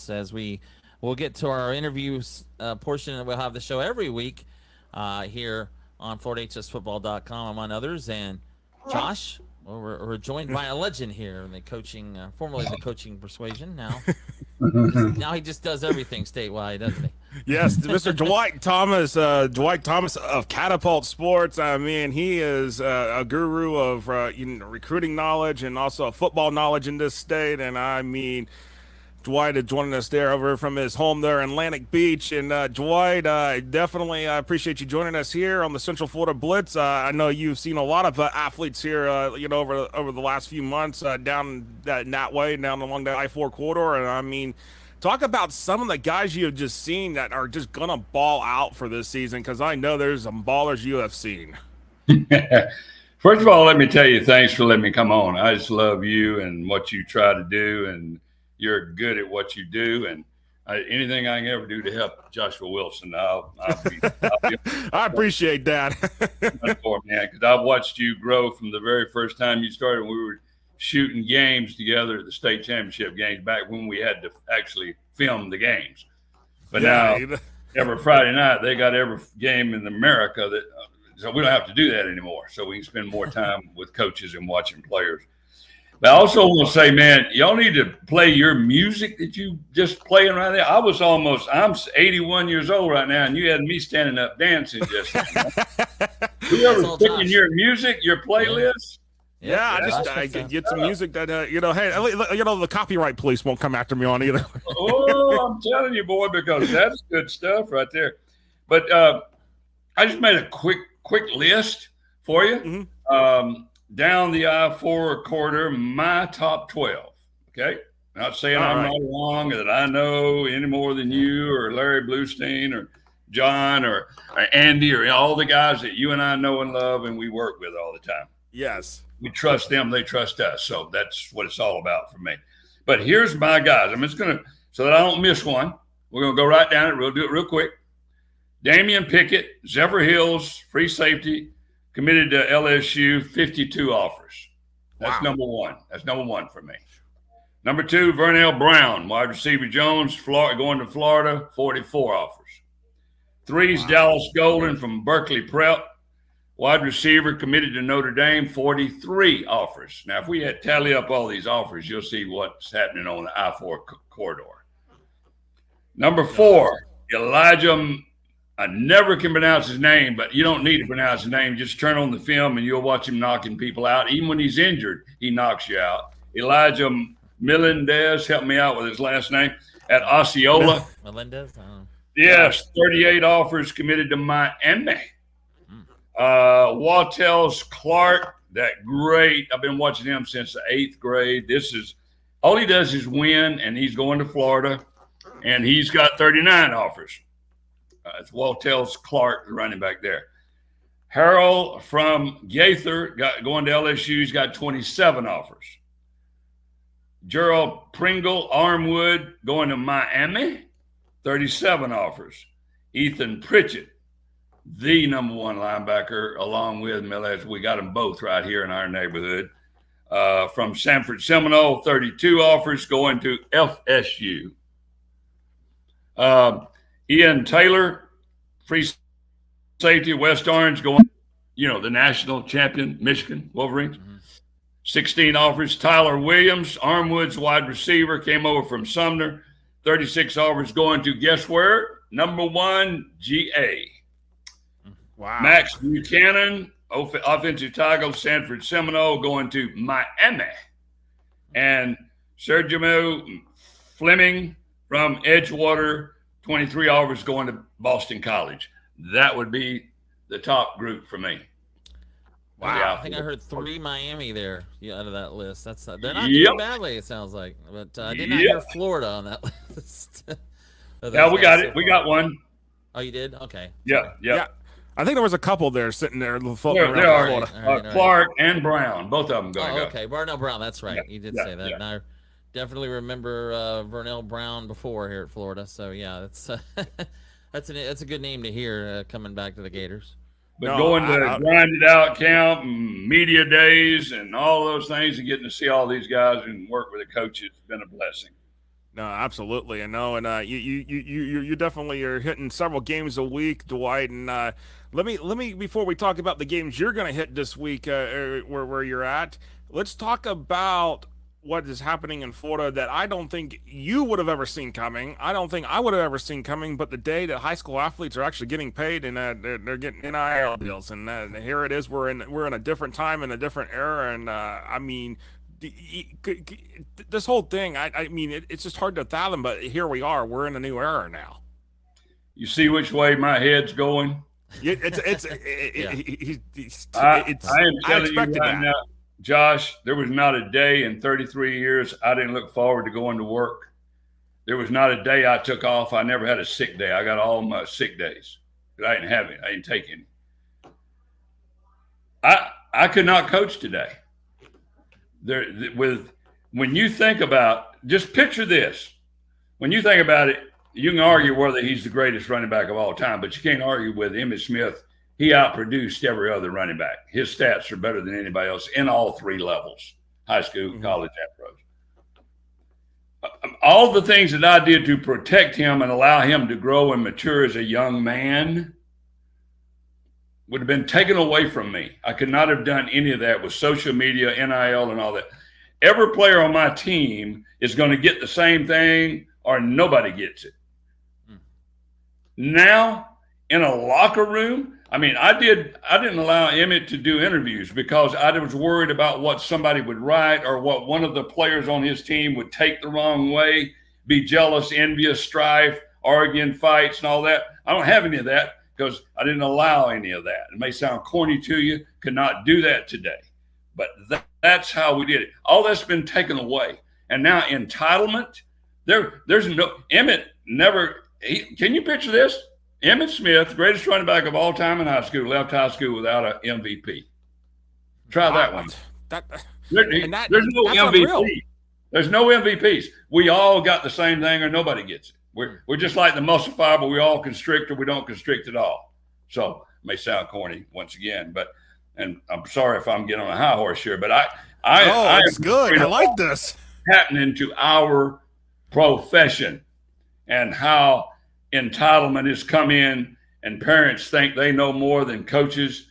Sports as we'll get to our interviews portion, and we'll have the show every week here on FloridaHSFootball.com, among others. And Josh, well, we're joined by a legend here in the coaching, formerly the coaching persuasion. Now he just does everything statewide, doesn't he? Yes, Mr. Dwight Thomas, Dwight Thomas of Catapult Sports. I mean, he is a guru of recruiting knowledge and also football knowledge in this state. And I mean, Dwight is joining us there over from his home there in Atlantic Beach. And Dwight, definitely I appreciate you joining us here on the Central Florida Blitz. I know you've seen a lot of athletes here, over the last few months down that way, down along the I-4 corridor. And I mean, talk about some of the guys you have just seen that are just going to ball out for this season, because I know there's some ballers you have seen. First of all, let me tell you, thanks for letting me come on. I just love you and what you try to do, and you're good at what you do. And anything I can ever do to help Joshua Wilson, I'll be I appreciate that. For man, because I've watched you grow from the very first time you started. We were shooting games together at the state championship games back when we had to actually film the games. But now every Friday night they got every game in America so we don't have to do that anymore. So we can spend more time with coaches and watching players. But I also want to say, man, y'all need to play your music that you just playing right there. I'm 81 years old right now, and you had me standing up dancing just whoever's picking your music, your playlist. Yeah, I get some music that, hey, the copyright police won't come after me on either. Oh, I'm telling you, boy, because that's good stuff right there. But I just made a quick list for you. Mm-hmm. Down the I-4 corridor, my top 12. Okay, not saying I'm not wrong, or that I know any more than you or Larry Bluestein or John or Andy or all the guys that you and I know and love and we work with all the time. Yes. We trust them, they trust us. So that's what it's all about for me. But here's my guys. I'm just going to, so that I don't miss one, we're going to go right down it. We'll do it real quick. Damian Pickett, Zephyr Hills, free safety, committed to LSU, 52 offers. That's number one. That's number one for me. Number two, Vernell Brown, wide receiver Jones, going to Florida, 44 offers. Three's Dallas Golden from Berkeley Prep, wide receiver committed to Notre Dame, 43 offers. Now, if we had tally up all these offers, you'll see what's happening on the I-4 corridor. Number four, Elijah, I never can pronounce his name, but you don't need to pronounce his name. Just turn on the film and you'll watch him knocking people out. Even when he's injured, he knocks you out. Elijah Melendez, help me out with his last name, at Osceola. Melendez? Yes, 38 offers committed to Miami. Wattels Clark, that great. I've been watching him since the 8th grade. All he does is win, and he's going to Florida, and he's got 39 offers. It's Wattels Clark, the running back there. Harold from Gaither going to LSU. He's got 27 offers. Gerald Pringle, Armwood, going to Miami, 37 offers. Ethan Pritchett, the number one linebacker, along with Melez. We got them both right here in our neighborhood. From Sanford Seminole, 32 offers, going to FSU. Ian Taylor, free safety, West Orange, going, the national champion, Michigan Wolverines. 16 offers. Tyler Williams, Armwood's wide receiver, came over from Sumner. 36 offers, going to, guess where? Number one, GA. Wow. Max Buchanan, offensive tackle, Sanford Seminole, going to Miami. And Sergio Fleming from Edgewater, 23 offers, going to Boston College. That would be the top group for me. Wow, I think I heard 3 Miami there out of that list. They're not doing badly, it sounds like. But I did not hear Florida on that list. Yeah, we got it. We got one. Oh, you did? Okay. Yeah. I think there was a couple there sitting there. There are. Right. Clark and Brown, both of them going to go. Okay, Vernell Brown, that's right. You did say that. Yeah. And I definitely remember Vernell Brown before here at Florida. So, yeah, that's a good name to hear coming back to the Gators. But going to grinded out camp and media days and all those things and getting to see all these guys and work with the coaches has been a blessing. No, absolutely. I know, and you definitely are hitting several games a week, Dwight. And let me before we talk about the games you're going to hit this week, where you're at, let's talk about what is happening in Florida that I don't think you would have ever seen coming. I don't think I would have ever seen coming. But the day that high school athletes are actually getting paid and they're getting NIL deals, and here it is. We're in a different time and a different era, and I mean this whole thing, I mean, it's just hard to fathom, but here we are. We're in a new era now. You see which way my head's going? Yeah, I am telling you right that. now, Josh, there was not a day in 33 years I didn't look forward to going to work. There was not a day I took off. I never had a sick day. I got all my sick days. I didn't have it. I didn't take any. I could not coach today. When you think about, just picture this. When you think about it, you can argue whether he's the greatest running back of all time, but you can't argue with Emmitt Smith. He outproduced every other running back. His stats are better than anybody else in all three levels, high school, college, and pros. All the things that I did to protect him and allow him to grow and mature as a young man would have been taken away from me. I could not have done any of that with social media, NIL, and all that. Every player on my team is going to get the same thing or nobody gets it. Now, in a locker room, I mean, I didn't allow Emmitt to do interviews because I was worried about what somebody would write or what one of the players on his team would take the wrong way, be jealous, envious, strife, arguing, fights, and all that. I don't have any of that because I didn't allow any of that. It may sound corny to you, could not do that today. But that's how we did it. All that's been taken away. And now entitlement, there's no, Emmitt never, can you picture this? Emmitt Smith, greatest running back of all time in high school, left high school without an MVP. Try that one. There's no MVP. Unreal. There's no MVPs. We all got the same thing or nobody gets it. We're just like the muscle fiber. We all constrict or we don't constrict at all. So it may sound corny once again, and I'm sorry if I'm getting on a high horse here, but it's good. I like this happening to our profession and how entitlement has come in and parents think they know more than coaches.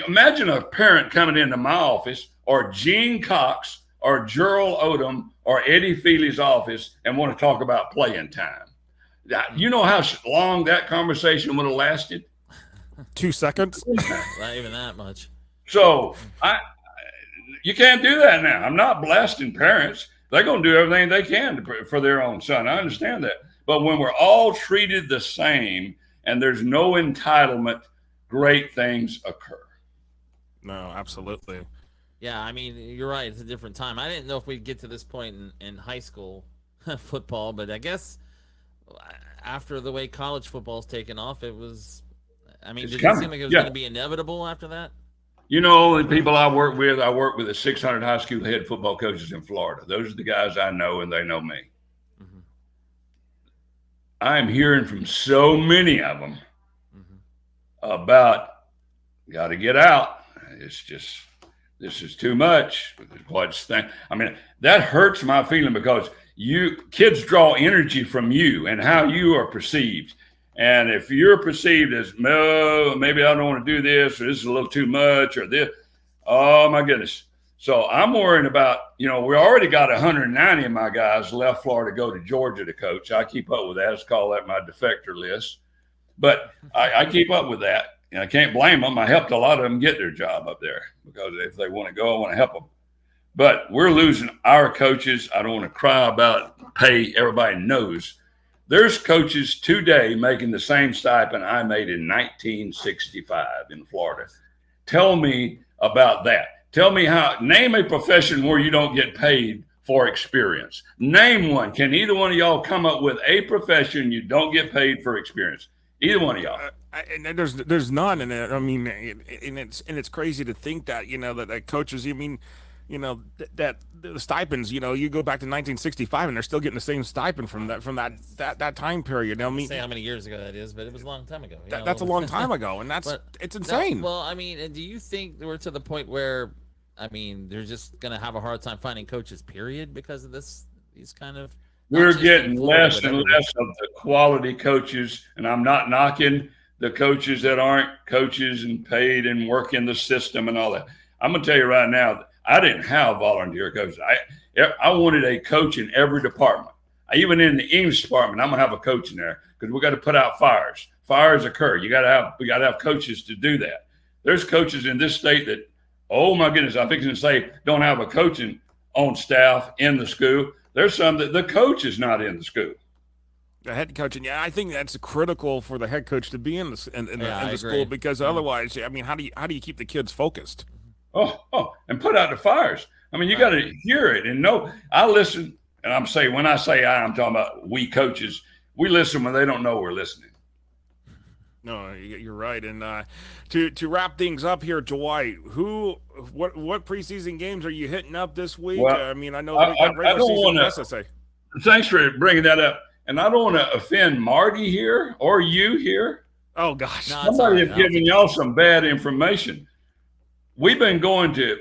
Imagine a parent coming into my office or Gene Cox or Gerald Odom or Eddie Feely's office and want to talk about playing time. You know how long that conversation would have lasted? 2 seconds. Not even that much. So you can't do that now. I'm not blasting parents. They're going to do everything they can for their own son. I understand that. But when we're all treated the same and there's no entitlement, great things occur. No, absolutely. Yeah, I mean, you're right. It's a different time. I didn't know if we'd get to this point in high school football, but I guess after the way college football's taken off, it was, I mean, did it seem like it was going to be inevitable after that? You know, the people I work with the 600 high school head football coaches in Florida. Those are the guys I know, and they know me. Mm-hmm. I'm hearing from so many of them about got to get out. It's just, this is too much. I mean, that hurts my feeling because kids draw energy from you and how you are perceived. And if you're perceived as, no, maybe I don't want to do this, or this is a little too much, or this, oh my goodness. So I'm worrying about, we already got 190 of my guys left Florida to go to Georgia to coach. I keep up with that. Let's call that my defector list. But I keep up with that. And I can't blame them. I helped a lot of them get their job up there because if they want to go, I want to help them. But we're losing our coaches. I don't want to cry about pay. Everybody knows. There's coaches today making the same stipend I made in 1965 in Florida. Tell me about that. Tell me name a profession where you don't get paid for experience. Name one. Can either one of y'all come up with a profession you don't get paid for experience? Either one of y'all. And there's none in it. I mean, and it's crazy to think that, that coaches, that the stipends, you go back to 1965 and they're still getting the same stipend from that time period. I mean, say how many years ago that is, but it was a long time ago. That's a long time ago, and it's insane. Well, I mean, do you think we're to the point where, I mean, they're just going to have a hard time finding coaches, period, because of these kind of we're just in getting Florida, less but and everywhere. less of the quality coaches, and I'm not knocking the coaches that aren't coaches and paid and work in the system and all that. I'm gonna tell you right now, I didn't have volunteer coaches. I wanted a coach in every department. Even in the English department, I'm gonna have a coach in there because we got to put out fires. Fires occur. We got to have coaches to do that. There's coaches in this state that, oh my goodness, I'm fixing to say, don't have a coaching on staff in the school. There's some that the coach is not in the school. The head coach, and yeah, I think that's critical for the head coach to be in the school, because otherwise, I mean, how do you keep the kids focused? And put out the fires. I mean, you got to hear it and know. I listen, and I'm saying, when I say I'm talking about we coaches, we listen when they don't know we're listening. No, you're right. And to wrap things up here, Dwight, what preseason games are you hitting up this week? Well, I mean, I know we got regular season SSA. Thanks for bringing that up. And I don't want to offend Marty here or you here. Oh gosh, No, Somebody is giving y'all some bad information. We've been going to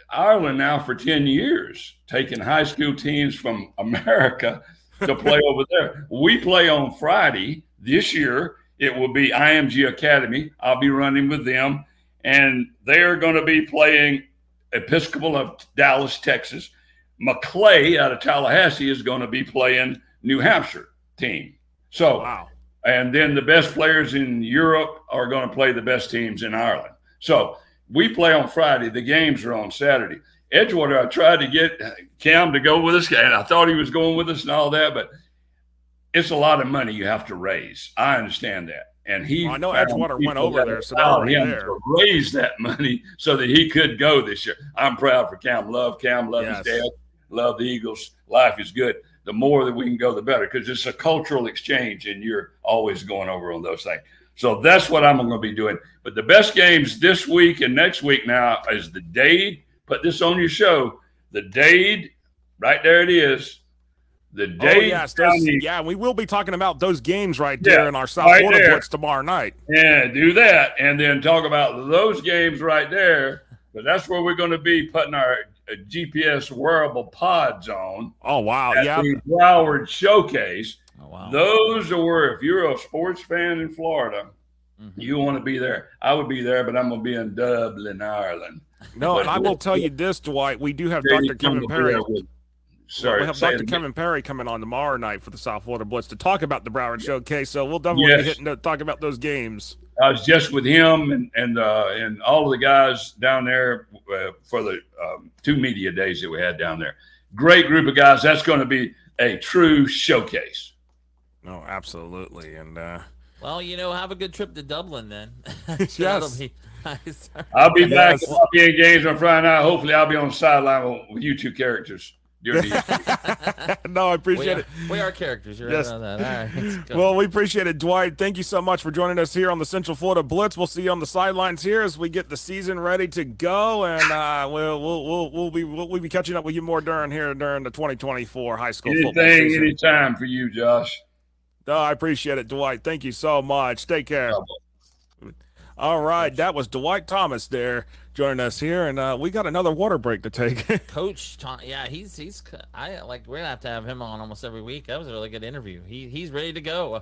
Ireland now for 10 years, taking high school teams from America to play over there. We play on Friday this year. It will be IMG Academy. I'll be running with them, and they're going to be playing Episcopal of Dallas, Texas. McClay out of Tallahassee is going to be playing New Hampshire team. So, wow. And then the best players in Europe are going to play the best teams in Ireland. So we play on Friday. The games are on Saturday. Edgewater, I tried to get Cam to go with us, and I thought he was going with us and all that, but it's a lot of money you have to raise. I understand that. And I know Edgewater went over there, so they're already there. To raise that money so that he could go this year. I'm proud for Cam. Love his dad, love the Eagles. Life is good. The more that we can go, the better, because it's a cultural exchange, and you're always going over on those things. So that's what I'm going to be doing. But the best games this week and next week now is the Dade. Put this on your show. The Dade, right there it is. The Dade. We will be talking about those games right there in our South Florida Blitz tomorrow night. Yeah, do that, and then talk about those games right there. But that's where we're going to be putting our GPS wearable pods on. Oh, wow. At the Broward Showcase. Oh, wow. Those are where, if you're a sports fan in Florida, you want to be there. I would be there, but I'm going to be in Dublin, Ireland. No, and I will tell you this, Dwight. We do have Dr. Kevin Perry. We have Dr. Kevin Perry coming on tomorrow night for the South Florida Blitz to talk about the Broward Showcase. So we'll definitely be hitting to talk about those games. I was just with him and all of the guys down there for the 2 media days that we had down there. Great group of guys. That's going to be a true showcase. No, absolutely. And well, have a good trip to Dublin then. Yes. I'll be back. I'll be in games on Friday night. Hopefully, I'll be on the sideline with you two characters. No, I appreciate it. We are characters. You're right about that. All right. Well, we appreciate it, Dwight. Thank you so much for joining us here on the Central Florida Blitz. We'll see you on the sidelines here as we get the season ready to go, and we'll be catching up with you more during the 2024 high school football season. Anytime for you, Josh. No, I appreciate it, Dwight. Thank you so much. Take care. All right, that was Dwight Thomas there joining us here, and we got another water break to take. Coach Tom, we're gonna have him on almost every week. That was a really good interview. He's ready to go.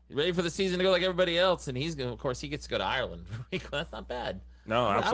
He's ready for the season to go like everybody else, and of course he gets to go to Ireland. That's not bad. No, absolutely.